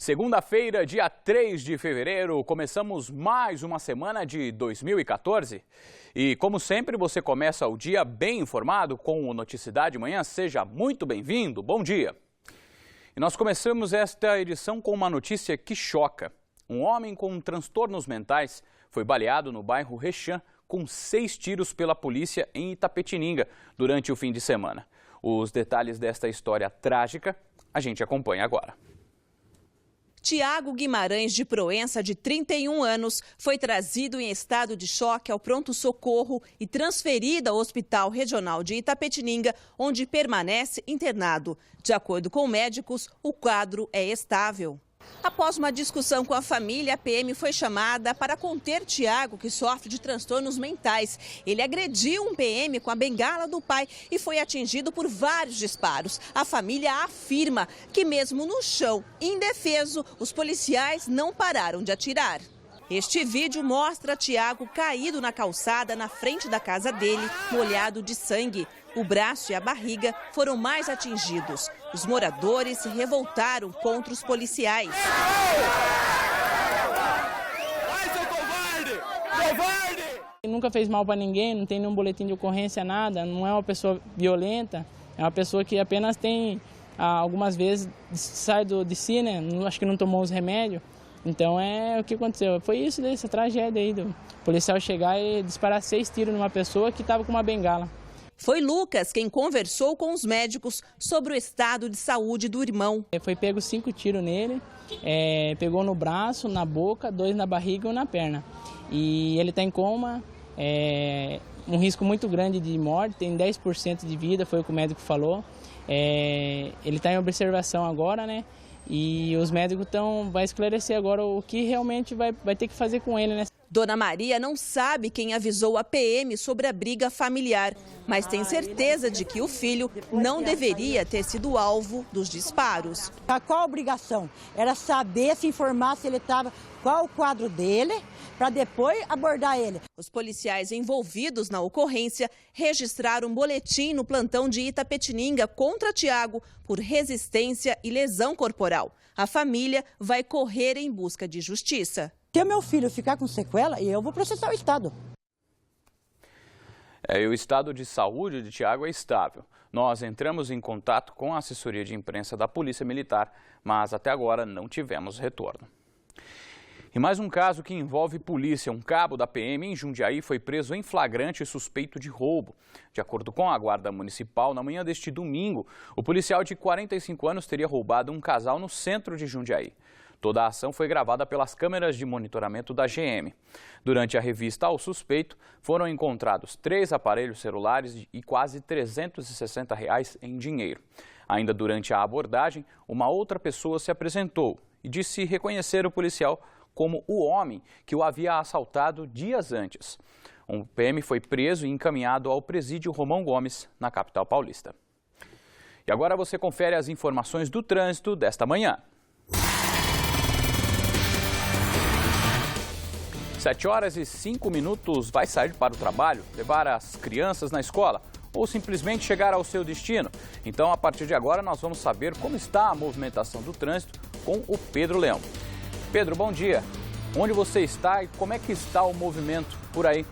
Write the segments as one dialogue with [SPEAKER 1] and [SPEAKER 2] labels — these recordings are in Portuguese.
[SPEAKER 1] Segunda-feira, dia 3 de fevereiro, começamos mais uma semana de 2014. E, como sempre, você começa o dia bem informado com o Noticidade Manhã. Seja muito bem-vindo, bom dia. E nós começamos esta edição com uma notícia que choca. Um homem com transtornos mentais foi baleado no bairro Rechã com 6 tiros pela polícia em Itapetininga durante o fim de semana. Os detalhes desta história trágica a gente acompanha agora.
[SPEAKER 2] Tiago Guimarães de Proença, de 31 anos, foi trazido em estado de choque ao pronto-socorro e transferido ao Hospital Regional de Itapetininga, onde permanece internado. De acordo com médicos, o quadro é estável. Após uma discussão com a família, a PM foi chamada para conter Tiago, que sofre de transtornos mentais. Ele agrediu um PM com a bengala do pai e foi atingido por vários disparos. A família afirma que mesmo no chão, indefeso, os policiais não pararam de atirar. Este vídeo mostra Tiago caído na calçada na frente da casa dele, molhado de sangue. O braço e a barriga foram mais atingidos. Os moradores se revoltaram contra os policiais.
[SPEAKER 3] Vai, seu covarde! Covarde!
[SPEAKER 4] Nunca fez mal para ninguém, não tem nenhum boletim de ocorrência, nada. Não é uma pessoa violenta, é uma pessoa que apenas tem, algumas vezes, sai de si, né? Acho que não tomou os remédios. Então, o que aconteceu? Foi isso, essa tragédia aí do policial chegar e disparar 6 tiros numa pessoa que estava com uma bengala.
[SPEAKER 2] Foi Lucas quem conversou com os médicos sobre o estado de saúde do irmão.
[SPEAKER 4] Foi pego 5 tiros nele, pegou no braço, na boca, 2 na barriga e 1 na perna. E ele está em coma, um risco muito grande de morte, tem 10% de vida, foi o que o médico falou. Ele está em observação agora, né? E os médicos vai esclarecer agora o que realmente vai ter que fazer com ele, né?
[SPEAKER 2] Dona Maria não sabe quem avisou a PM sobre a briga familiar, mas tem certeza de que o filho não deveria ter sido alvo dos disparos.
[SPEAKER 5] Qual a obrigação? Era saber, se informar se ele estava, qual o quadro dele, para depois abordar ele.
[SPEAKER 2] Os policiais envolvidos na ocorrência registraram um boletim no plantão de Itapetininga contra Tiago por resistência e lesão corporal. A família vai correr em busca de justiça.
[SPEAKER 5] Se o meu filho ficar com sequela, eu vou processar o Estado.
[SPEAKER 1] E o estado de saúde de Tiago é estável. Nós entramos em contato com a assessoria de imprensa da Polícia Militar, mas até agora não tivemos retorno. E mais um caso que envolve polícia. Um cabo da PM em Jundiaí foi preso em flagrante suspeito de roubo. De acordo com a Guarda Municipal, na manhã deste domingo, o policial de 45 anos teria roubado um casal no centro de Jundiaí. Toda a ação foi gravada pelas câmeras de monitoramento da GM. Durante a revista ao suspeito, foram encontrados 3 aparelhos celulares e quase R$ 360 em dinheiro. Ainda durante a abordagem, uma outra pessoa se apresentou e disse reconhecer o policial como o homem que o havia assaltado dias antes. Um PM foi preso e encaminhado ao presídio Romão Gomes, na capital paulista. E agora você confere as informações do trânsito desta manhã. 7h05, vai sair para o trabalho, levar as crianças na escola ou simplesmente chegar ao seu destino? Então, a partir de agora, nós vamos saber como está a movimentação do trânsito com o Pedro Leão. Pedro, bom dia. Onde você está e como é que está o movimento por aí?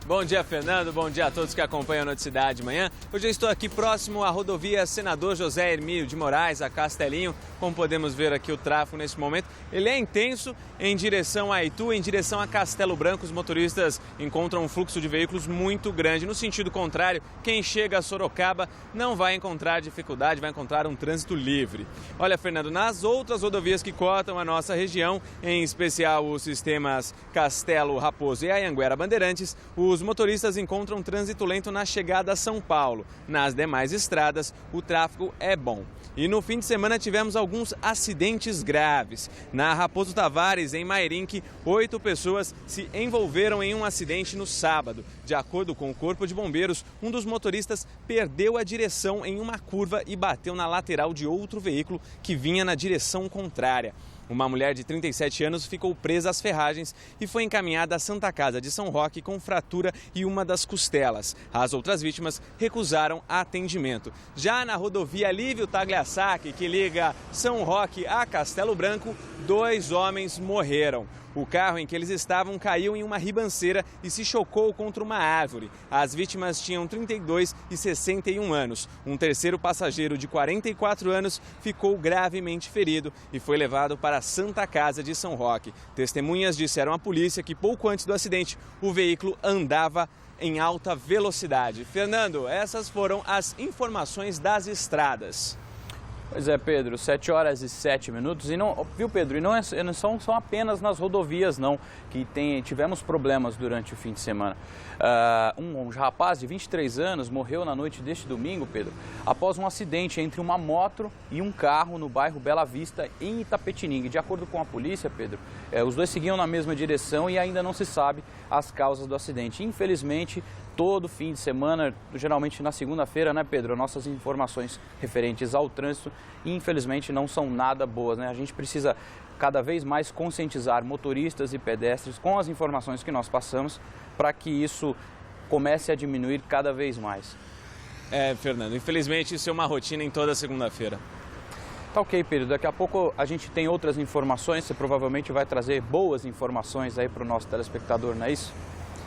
[SPEAKER 6] Bom dia, Fernando. Bom dia a todos que acompanham a Noticidade Manhã. Hoje eu estou aqui próximo à rodovia Senador José Hermílio de Moraes, a Castelinho. Como podemos ver aqui o tráfego nesse momento, ele é intenso em direção a Itu, em direção a Castelo Branco. Os motoristas encontram um fluxo de veículos muito grande. No sentido contrário, quem chega a Sorocaba não vai encontrar dificuldade, vai encontrar um trânsito livre. Olha, Fernando, nas outras rodovias que cortam a nossa região, em especial os sistemas Castelo Raposo e Anhanguera Bandeirantes, os motoristas encontram trânsito lento na chegada a São Paulo. Nas demais estradas, o tráfego é bom. E no fim de semana tivemos alguns acidentes graves. Na Raposo Tavares, em Mairinque, 8 pessoas se envolveram em um acidente no sábado. De acordo com o Corpo de Bombeiros, um dos motoristas perdeu a direção em uma curva e bateu na lateral de outro veículo que vinha na direção contrária. Uma mulher de 37 anos ficou presa às ferragens e foi encaminhada à Santa Casa de São Roque com fratura em uma das costelas. As outras vítimas recusaram atendimento. Já na rodovia Lívio Tagliassacchi, que liga São Roque a Castelo Branco, 2 homens morreram. O carro em que eles estavam caiu em uma ribanceira e se chocou contra uma árvore. As vítimas tinham 32 e 61 anos. Um terceiro passageiro de 44 anos ficou gravemente ferido e foi levado para a Santa Casa de São Roque. Testemunhas disseram à polícia que pouco antes do acidente o veículo andava em alta velocidade. Fernando, essas foram as informações das estradas.
[SPEAKER 1] Pois é, Pedro, 7 horas e 7 minutos. E não, viu, Pedro? E não são apenas nas rodovias, não, que tivemos problemas durante o fim de semana. Um rapaz de 23 anos morreu na noite deste domingo, Pedro, após um acidente entre uma moto e um carro no bairro Bela Vista, em Itapetininga. De acordo com a polícia, Pedro, os dois seguiam na mesma direção e ainda não se sabe as causas do acidente. Infelizmente, todo fim de semana, geralmente na segunda-feira, né, Pedro? Nossas informações referentes ao trânsito, infelizmente, não são nada boas, né? A gente precisa cada vez mais conscientizar motoristas e pedestres com as informações que nós passamos para que isso comece a diminuir cada vez mais.
[SPEAKER 6] Fernando, infelizmente isso é uma rotina em toda segunda-feira.
[SPEAKER 1] Tá ok, Pedro. Daqui a pouco a gente tem outras informações. Você provavelmente vai trazer boas informações aí para o nosso telespectador, não é isso?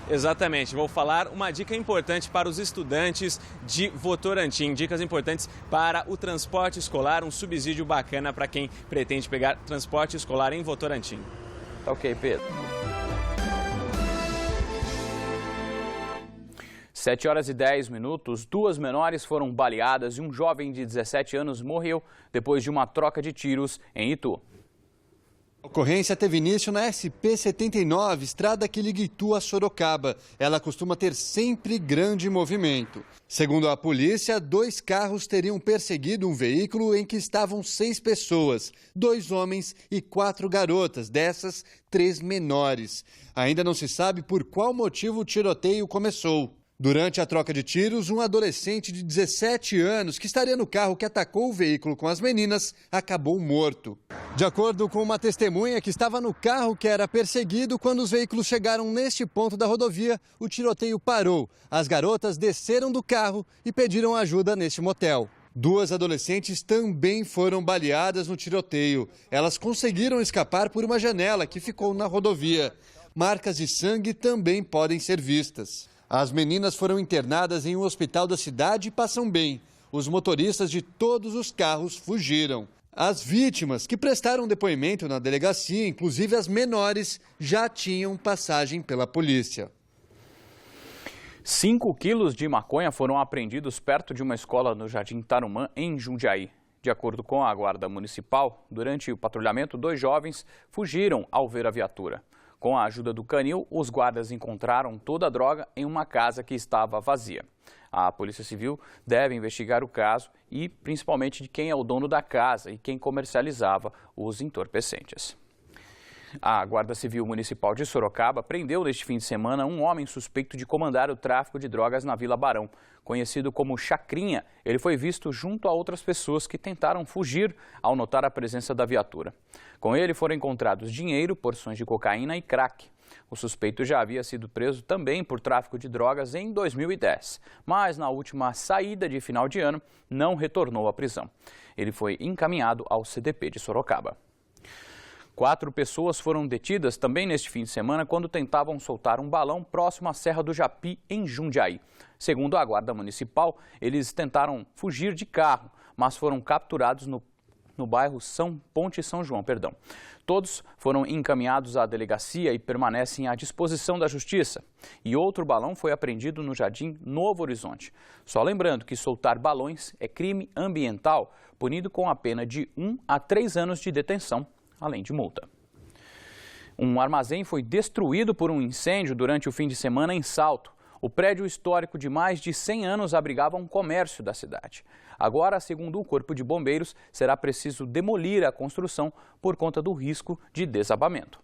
[SPEAKER 6] Exatamente, vou falar uma dica importante para os estudantes de Votorantim, dicas importantes para o transporte escolar, um subsídio bacana para quem pretende pegar transporte escolar em Votorantim.
[SPEAKER 1] Tá ok, Pedro. 7 horas e 10 minutos, 2 menores foram baleadas e um jovem de 17 anos morreu depois de uma troca de tiros em Itu.
[SPEAKER 7] A ocorrência teve início na SP-79, estrada que liga Itu a Sorocaba. Ela costuma ter sempre grande movimento. Segundo a polícia, 2 carros teriam perseguido um veículo em que estavam 6 pessoas, 2 homens e 4 garotas, dessas 3 menores. Ainda não se sabe por qual motivo o tiroteio começou. Durante a troca de tiros, um adolescente de 17 anos que estaria no carro que atacou o veículo com as meninas acabou morto. De acordo com uma testemunha que estava no carro que era perseguido, quando os veículos chegaram neste ponto da rodovia, o tiroteio parou. As garotas desceram do carro e pediram ajuda neste motel. 2 adolescentes também foram baleadas no tiroteio. Elas conseguiram escapar por uma janela que ficou na rodovia. Marcas de sangue também podem ser vistas. As meninas foram internadas em um hospital da cidade e passam bem. Os motoristas de todos os carros fugiram. As vítimas que prestaram depoimento na delegacia, inclusive as menores, já tinham passagem pela polícia.
[SPEAKER 1] 5 quilos de maconha foram apreendidos perto de uma escola no Jardim Tarumã, em Jundiaí. De acordo com a Guarda Municipal, durante o patrulhamento, 2 jovens fugiram ao ver a viatura. Com a ajuda do canil, os guardas encontraram toda a droga em uma casa que estava vazia. A Polícia Civil deve investigar o caso e principalmente de quem é o dono da casa e quem comercializava os entorpecentes. A Guarda Civil Municipal de Sorocaba prendeu neste fim de semana um homem suspeito de comandar o tráfico de drogas na Vila Barão. Conhecido como Chacrinha, ele foi visto junto a outras pessoas que tentaram fugir ao notar a presença da viatura. Com ele foram encontrados dinheiro, porções de cocaína e crack. O suspeito já havia sido preso também por tráfico de drogas em 2010, mas na última saída de final de ano não retornou à prisão. Ele foi encaminhado ao CDP de Sorocaba. 4 pessoas foram detidas também neste fim de semana quando tentavam soltar um balão próximo à Serra do Japi, em Jundiaí. Segundo a Guarda Municipal, eles tentaram fugir de carro, mas foram capturados no bairro Ponte São João. Todos foram encaminhados à delegacia e permanecem à disposição da Justiça. E outro balão foi apreendido no Jardim Novo Horizonte. Só lembrando que soltar balões é crime ambiental, punido com a pena de 1 a 3 anos de detenção, além de multa. Um armazém foi destruído por um incêndio durante o fim de semana em Salto. O prédio histórico de mais de 100 anos abrigava um comércio da cidade. Agora, segundo o Corpo de Bombeiros, será preciso demolir a construção por conta do risco de desabamento.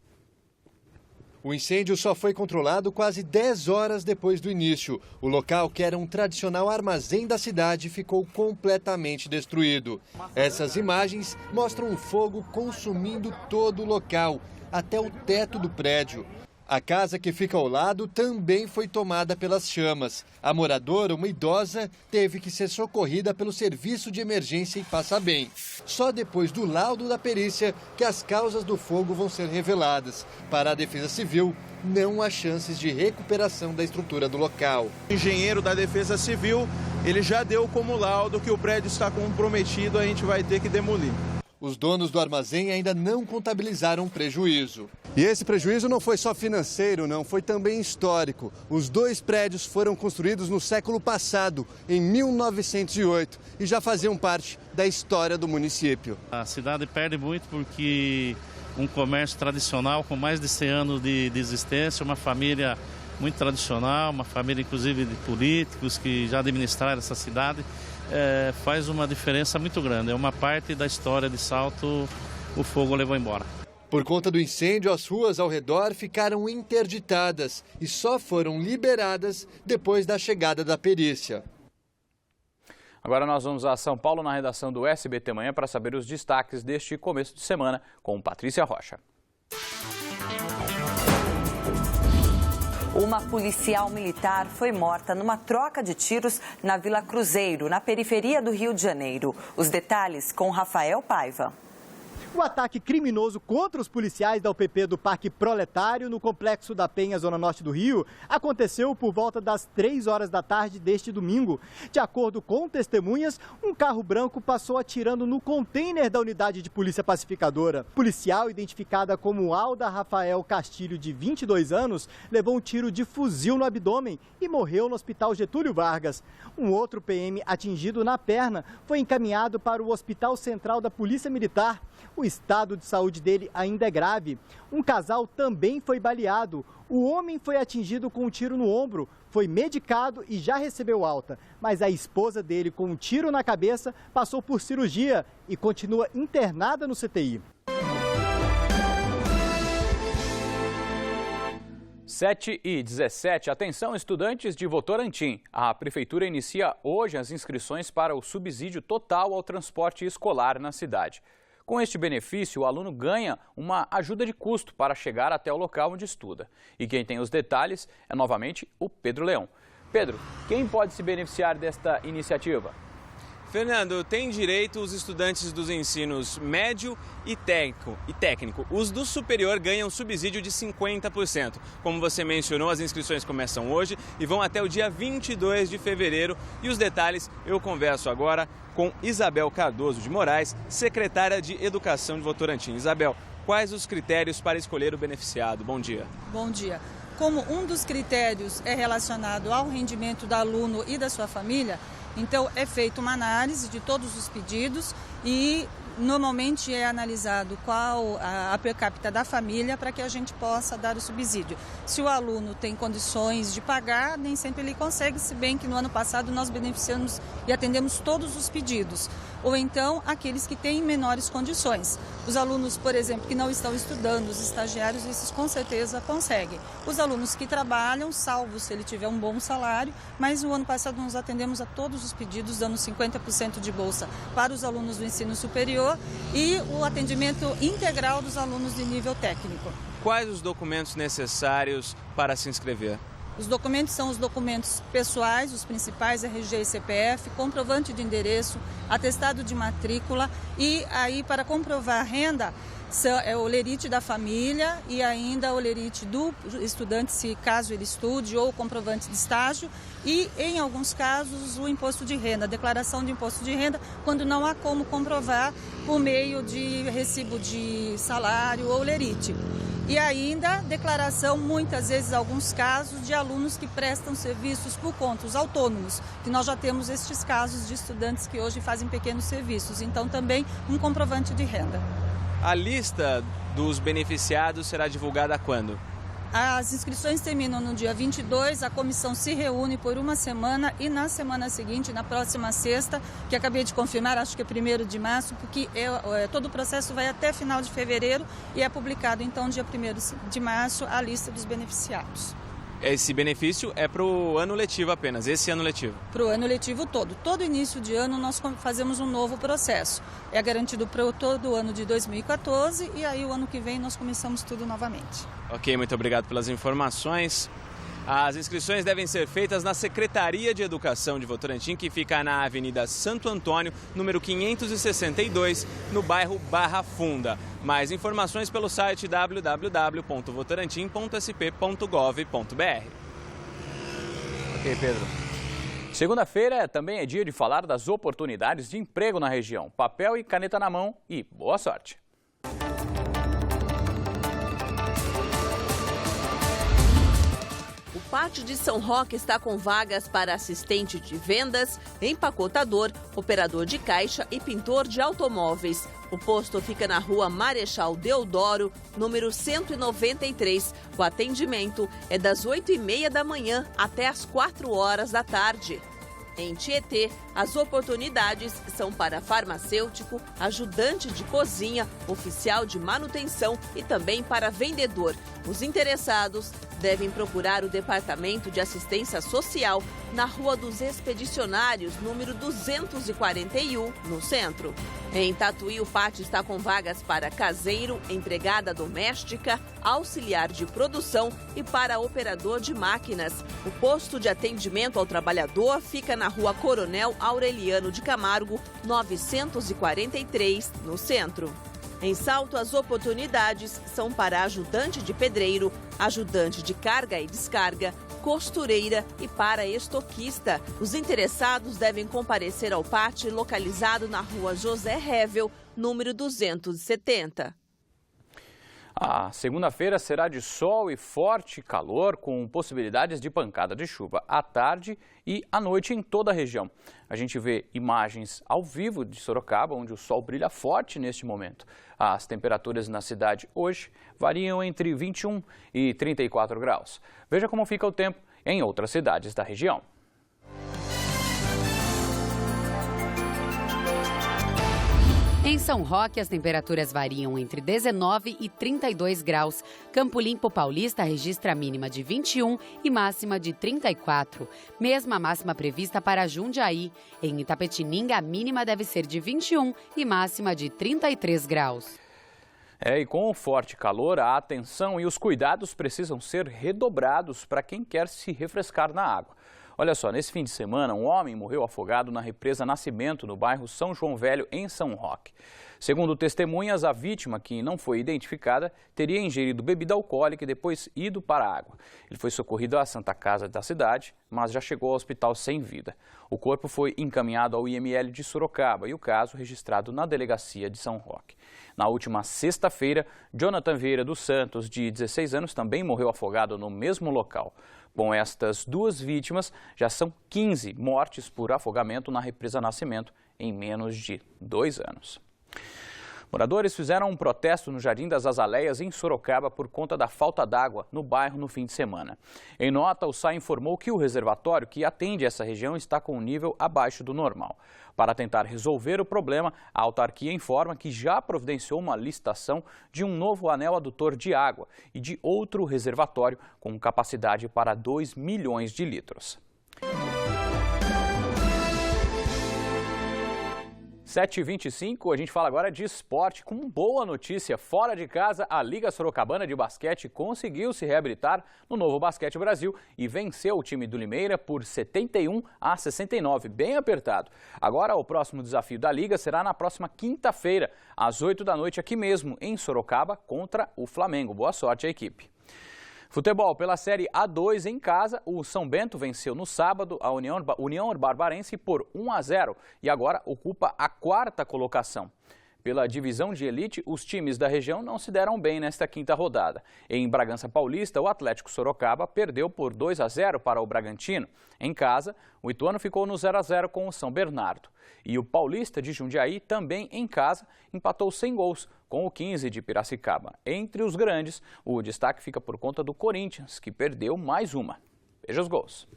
[SPEAKER 7] O incêndio só foi controlado quase 10 horas depois do início. O local, que era um tradicional armazém da cidade, ficou completamente destruído. Essas imagens mostram o fogo consumindo todo o local, até o teto do prédio. A casa que fica ao lado também foi tomada pelas chamas. A moradora, uma idosa, teve que ser socorrida pelo serviço de emergência e passa bem. Só depois do laudo da perícia que as causas do fogo vão ser reveladas. Para a Defesa Civil, não há chances de recuperação da estrutura do local.
[SPEAKER 8] O engenheiro da Defesa Civil, ele já deu como laudo que o prédio está comprometido, a gente vai ter que demolir.
[SPEAKER 7] Os donos do armazém ainda não contabilizaram prejuízo. E esse prejuízo não foi só financeiro, não, foi também histórico. Os 2 prédios foram construídos no século passado, em 1908, e já faziam parte da história do município.
[SPEAKER 9] A cidade perde muito porque um comércio tradicional com mais de 100 anos de existência, uma família muito tradicional, uma família inclusive de políticos que já administraram essa cidade, faz uma diferença muito grande. É uma parte da história de Salto, o fogo levou embora.
[SPEAKER 7] Por conta do incêndio, as ruas ao redor ficaram interditadas e só foram liberadas depois da chegada da perícia.
[SPEAKER 1] Agora nós vamos a São Paulo, na redação do SBT Manhã, para saber os destaques deste começo de semana com Patrícia Rocha.
[SPEAKER 10] Uma policial militar foi morta numa troca de tiros na Vila Cruzeiro, na periferia do Rio de Janeiro. Os detalhes com Rafael Paiva.
[SPEAKER 11] O ataque criminoso contra os policiais da UPP do Parque Proletário, no Complexo da Penha, zona norte do Rio, aconteceu por volta das 3 horas da tarde deste domingo. De acordo com testemunhas, um carro branco passou atirando no container da unidade de polícia pacificadora. Policial, identificada como Alda Rafael Castilho, de 22 anos, levou um tiro de fuzil no abdômen e morreu no Hospital Getúlio Vargas. Um outro PM atingido na perna foi encaminhado para o Hospital Central da Polícia Militar. O estado de saúde dele ainda é grave. Um casal também foi baleado. O homem foi atingido com um tiro no ombro, foi medicado e já recebeu alta. Mas a esposa dele, com um tiro na cabeça, passou por cirurgia e continua internada no CTI.
[SPEAKER 1] 7h17, atenção estudantes de Votorantim. A Prefeitura inicia hoje as inscrições para o subsídio total ao transporte escolar na cidade. Com este benefício, o aluno ganha uma ajuda de custo para chegar até o local onde estuda. E quem tem os detalhes é novamente o Pedro Leão. Pedro, quem pode se beneficiar desta iniciativa?
[SPEAKER 6] Fernando, tem direito os estudantes dos ensinos médio e técnico. Os do superior ganham subsídio de 50%. Como você mencionou, as inscrições começam hoje e vão até o dia 22 de fevereiro. E os detalhes eu converso agora com Isabel Cardoso de Moraes, secretária de Educação de Votorantim. Isabel, quais os critérios para escolher o beneficiado? Bom dia.
[SPEAKER 12] Bom dia. Como um dos critérios é relacionado ao rendimento do aluno e da sua família, então é feita uma análise de todos os pedidos e normalmente é analisado qual a per capita da família para que a gente possa dar o subsídio. Se o aluno tem condições de pagar, nem sempre ele consegue, se bem que no ano passado nós beneficiamos e atendemos todos os pedidos. Ou então aqueles que têm menores condições. Os alunos, por exemplo, que não estão estudando, os estagiários, esses com certeza conseguem. Os alunos que trabalham, salvo se ele tiver um bom salário, mas no ano passado nós atendemos a todos os pedidos, dando 50% de bolsa para os alunos do ensino superior e o atendimento integral dos alunos de nível técnico.
[SPEAKER 6] Quais os documentos necessários para se inscrever?
[SPEAKER 12] Os documentos são os documentos pessoais, os principais, RG e CPF, comprovante de endereço, atestado de matrícula e aí para comprovar a renda é o olerite da família e ainda o olerite do estudante, se caso ele estude, ou comprovante de estágio e, em alguns casos, o imposto de renda, a declaração de imposto de renda, quando não há como comprovar por meio de recibo de salário ou olerite. E ainda declaração, muitas vezes, alguns casos, de alunos que prestam serviços por conta, os autônomos, que nós já temos estes casos de estudantes que hoje fazem pequenos serviços. Então, também um comprovante de renda.
[SPEAKER 6] A lista dos beneficiados será divulgada quando?
[SPEAKER 12] As inscrições terminam no dia 22, a comissão se reúne por uma semana e na semana seguinte, na próxima sexta, que acabei de confirmar, acho que é 1º de março, porque todo o processo vai até final de fevereiro e é publicado então dia 1º de março a lista dos beneficiados.
[SPEAKER 6] Esse benefício é para o ano letivo apenas, esse ano letivo?
[SPEAKER 12] Para o ano letivo todo. Todo início de ano nós fazemos um novo processo. É garantido para todo o ano de 2014 e aí o ano que vem nós começamos tudo novamente.
[SPEAKER 6] Ok, muito obrigado pelas informações. As inscrições devem ser feitas na Secretaria de Educação de Votorantim, que fica na Avenida Santo Antônio, número 562, no bairro Barra Funda. Mais informações pelo site www.votorantim.sp.gov.br.
[SPEAKER 1] Ok, Pedro. Segunda-feira também é dia de falar das oportunidades de emprego na região. Papel e caneta na mão e boa sorte!
[SPEAKER 2] O Pátio de São Roque está com vagas para assistente de vendas, empacotador, operador de caixa e pintor de automóveis. O posto fica na rua Marechal Deodoro, número 193. O atendimento é das 8h30 da manhã até as 4 horas da tarde. Em Tietê, as oportunidades são para farmacêutico, ajudante de cozinha, oficial de manutenção e também para vendedor. Os interessados devem procurar o Departamento de Assistência Social na Rua dos Expedicionários, número 241, no centro. Em Tatuí, o pátio está com vagas para caseiro, empregada doméstica, auxiliar de produção e para operador de máquinas. O posto de atendimento ao trabalhador fica na Rua Coronel Aureliano de Camargo, 943, no centro. Em Salto, as oportunidades são para ajudante de pedreiro, ajudante de carga e descarga, costureira e para estoquista. Os interessados devem comparecer ao pátio localizado na Rua José Revel, número 270.
[SPEAKER 1] A segunda-feira será de sol e forte calor, com possibilidades de pancada de chuva à tarde e à noite em toda a região. A gente vê imagens ao vivo de Sorocaba, onde o sol brilha forte neste momento. As temperaturas na cidade hoje variam entre 21 e 34 graus. Veja como fica o tempo em outras cidades da região.
[SPEAKER 13] Em São Roque, as temperaturas variam entre 19 e 32 graus. Campo Limpo Paulista registra a mínima de 21 e máxima de 34. Mesma máxima prevista para Jundiaí. Em Itapetininga, a mínima deve ser de 21 e máxima de 33 graus.
[SPEAKER 1] E com o forte calor, a atenção e os cuidados precisam ser redobrados para quem quer se refrescar na água. Olha só, nesse fim de semana, um homem morreu afogado na represa Nascimento, no bairro São João Velho, em São Roque. Segundo testemunhas, a vítima, que não foi identificada, teria ingerido bebida alcoólica e depois ido para a água. Ele foi socorrido à Santa Casa da cidade, mas já chegou ao hospital sem vida. O corpo foi encaminhado ao IML de Sorocaba e o caso registrado na delegacia de São Roque. Na última sexta-feira, Jonathan Vieira dos Santos, de 16 anos, também morreu afogado no mesmo local. Com estas duas vítimas, já são 15 mortes por afogamento na represa Nascimento em menos de 2 anos. Moradores fizeram um protesto no Jardim das Azaleias, em Sorocaba, por conta da falta d'água no bairro no fim de semana. Em nota, o SAI informou que o reservatório que atende essa região está com um nível abaixo do normal. Para tentar resolver o problema, a autarquia informa que já providenciou uma licitação de um novo anel adutor de água e de outro reservatório com capacidade para 2 milhões de litros. 7h25, a gente fala agora de esporte com boa notícia. Fora de casa, a Liga Sorocabana de Basquete conseguiu se reabilitar no Novo Basquete Brasil e venceu o time do Limeira por 71-69, bem apertado. Agora, o próximo desafio da Liga será na próxima quinta-feira, às 8 da noite, aqui mesmo, em Sorocaba, contra o Flamengo. Boa sorte à equipe. Futebol, pela Série A2 em casa, o São Bento venceu no sábado a União Barbarense por 1-0 e agora ocupa a 4ª colocação. Pela divisão de elite, os times da região não se deram bem nesta quinta rodada. Em Bragança Paulista, o Atlético Sorocaba perdeu por 2-0 para o Bragantino. Em casa, o Ituano ficou no 0-0 com o São Bernardo. E o Paulista de Jundiaí, também em casa, empatou sem gols com o 15 de Piracicaba. Entre os grandes, o destaque fica por conta do Corinthians, que perdeu mais uma. Veja os gols.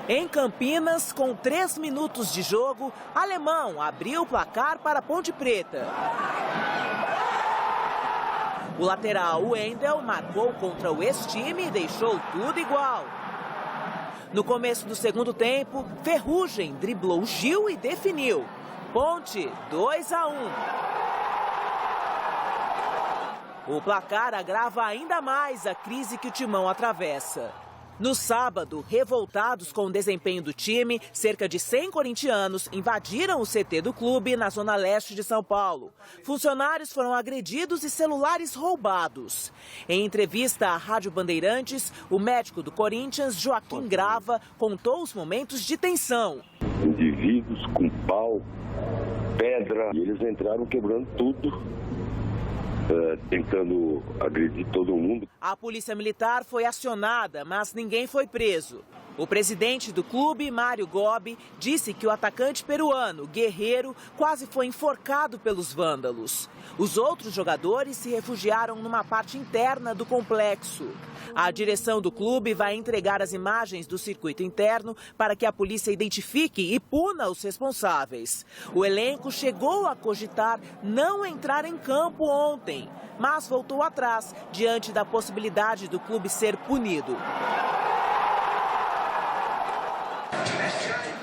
[SPEAKER 14] Em Campinas, com 3 minutos de jogo, Alemão abriu o placar para Ponte Preta. O lateral Wendel marcou contra o ex-time e deixou tudo igual. No começo do segundo tempo, Ferrugem driblou Gil e definiu. Ponte 2-1. O placar agrava ainda mais a crise que o Timão atravessa. No sábado, revoltados com o desempenho do time, cerca de 100 corintianos invadiram o CT do clube na zona leste de São Paulo. Funcionários foram agredidos e celulares roubados. Em entrevista à Rádio Bandeirantes, o médico do Corinthians, Joaquim Grava, contou os momentos de tensão.
[SPEAKER 15] Indivíduos com pau, pedra, e eles entraram quebrando tudo. Tentando agredir todo mundo.
[SPEAKER 14] A polícia militar foi acionada, mas ninguém foi preso. O presidente do clube, Mário Gobi, disse que o atacante peruano, Guerreiro, quase foi enforcado pelos vândalos. Os outros jogadores se refugiaram numa parte interna do complexo. A direção do clube vai entregar as imagens do circuito interno para que a polícia identifique e puna os responsáveis. O elenco chegou a cogitar não entrar em campo ontem, mas voltou atrás diante da possibilidade do clube ser punido.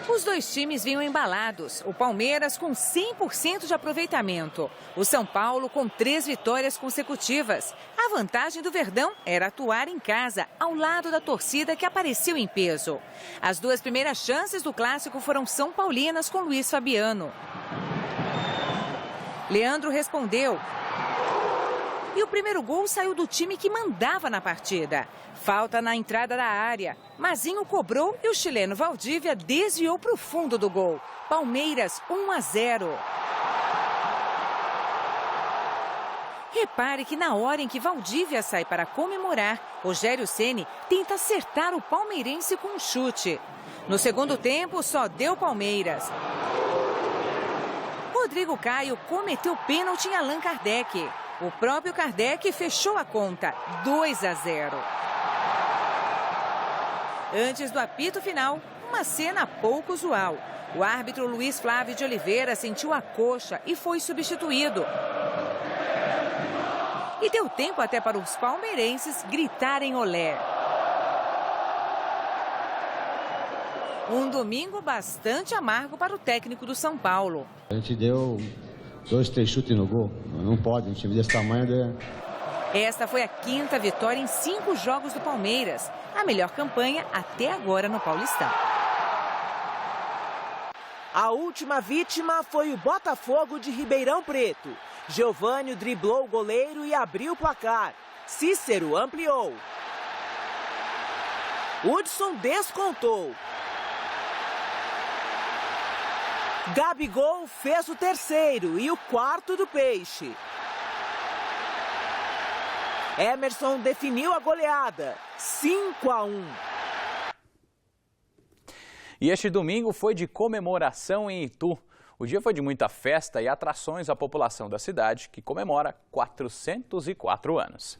[SPEAKER 16] Os dois times vinham embalados. O Palmeiras com 100% de aproveitamento. O São Paulo com 3 vitórias consecutivas. A vantagem do Verdão era atuar em casa, ao lado da torcida que apareceu em peso. As 2 primeiras chances do clássico foram são paulinas com Luiz Fabiano. Leandro respondeu. E o primeiro gol saiu do time que mandava na partida. Falta na entrada da área. Mazinho cobrou e o chileno Valdívia desviou para o fundo do gol. Palmeiras 1-0. Repare que na hora em que Valdívia sai para comemorar, Rogério Ceni tenta acertar o palmeirense com um chute. No segundo tempo, só deu Palmeiras. Rodrigo Caio cometeu pênalti em Allan Kardec. O próprio Kardec fechou a conta, 2-0. Antes do apito final, uma cena pouco usual. O árbitro Luiz Flávio de Oliveira sentiu a coxa e foi substituído. E deu tempo até para os palmeirenses gritarem olé. Um domingo bastante amargo para o técnico do São Paulo.
[SPEAKER 17] A gente deu 2, 3 chutes no gol. Não pode, um time desse tamanho.
[SPEAKER 16] Esta foi a 5ª vitória em 5 jogos do Palmeiras. A melhor campanha até agora no Paulistão.
[SPEAKER 14] A última vítima foi o Botafogo de Ribeirão Preto. Geovânio driblou o goleiro e abriu o placar. Cícero ampliou. Hudson descontou. Gabigol fez o 3º e o 4º do Peixe. Emerson definiu a goleada, 5-1.
[SPEAKER 1] E este domingo foi de comemoração em Itu. O dia foi de muita festa e atrações à população da cidade, que comemora 404 anos.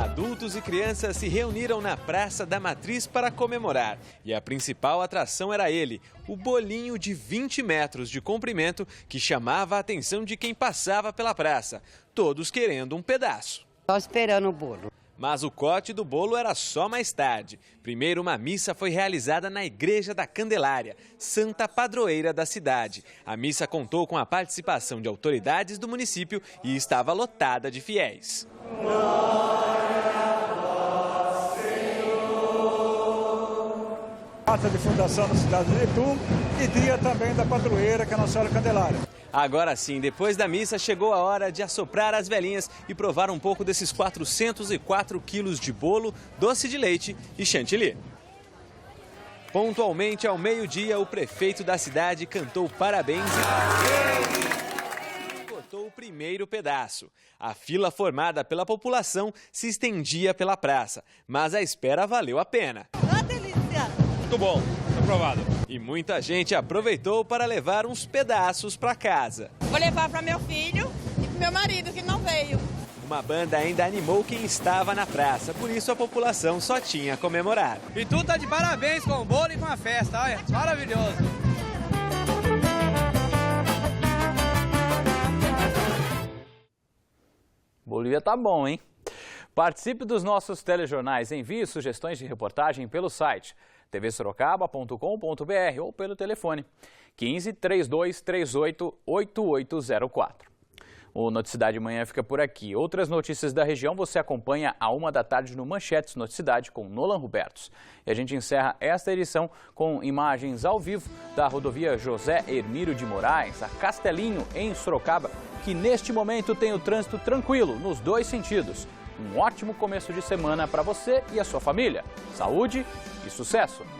[SPEAKER 6] Adultos e crianças se reuniram na Praça da Matriz para comemorar. E a principal atração era ele, o bolinho de 20 metros de comprimento que chamava a atenção de quem passava pela praça, todos querendo um pedaço.
[SPEAKER 18] Só esperando o bolo.
[SPEAKER 6] Mas o corte do bolo era só mais tarde. Primeiro, uma missa foi realizada na Igreja da Candelária, santa padroeira da cidade. A missa contou com a participação de autoridades do município e estava lotada de fiéis.
[SPEAKER 19] Data de fundação da cidade de Itu e dia também da padroeira, que é a Nossa Senhora Candelária.
[SPEAKER 6] Agora sim, depois da missa, chegou a hora de assoprar as velinhas e provar um pouco desses 404 quilos de bolo, doce de leite e chantilly. Pontualmente ao meio-dia, o prefeito da cidade cantou parabéns e cortou o primeiro pedaço. A fila formada pela população se estendia pela praça, mas a espera valeu a pena.
[SPEAKER 18] Uma delícia!
[SPEAKER 6] Muito bom, aprovado. E muita gente aproveitou para levar uns pedaços para casa.
[SPEAKER 18] Vou levar para meu filho e para meu marido que não veio.
[SPEAKER 6] Uma banda ainda animou quem estava na praça, por isso a população só tinha a comemorar.
[SPEAKER 19] E tu tá de parabéns com o bolo e com a festa, olha, maravilhoso.
[SPEAKER 1] Bolívia tá bom, hein? Participe dos nossos telejornais, envie sugestões de reportagem pelo site tvsorocaba.com.br ou pelo telefone 15 32 38 8804. O Noticidade Manhã fica por aqui. Outras notícias da região você acompanha à 13h no Manchetes Noticidade com Nolan Robertos. E a gente encerra esta edição com imagens ao vivo da rodovia José Hermílio de Moraes, a Castelinho, em Sorocaba, que neste momento tem o trânsito tranquilo nos dois sentidos. Um ótimo começo de semana para você e a sua família. Saúde e sucesso!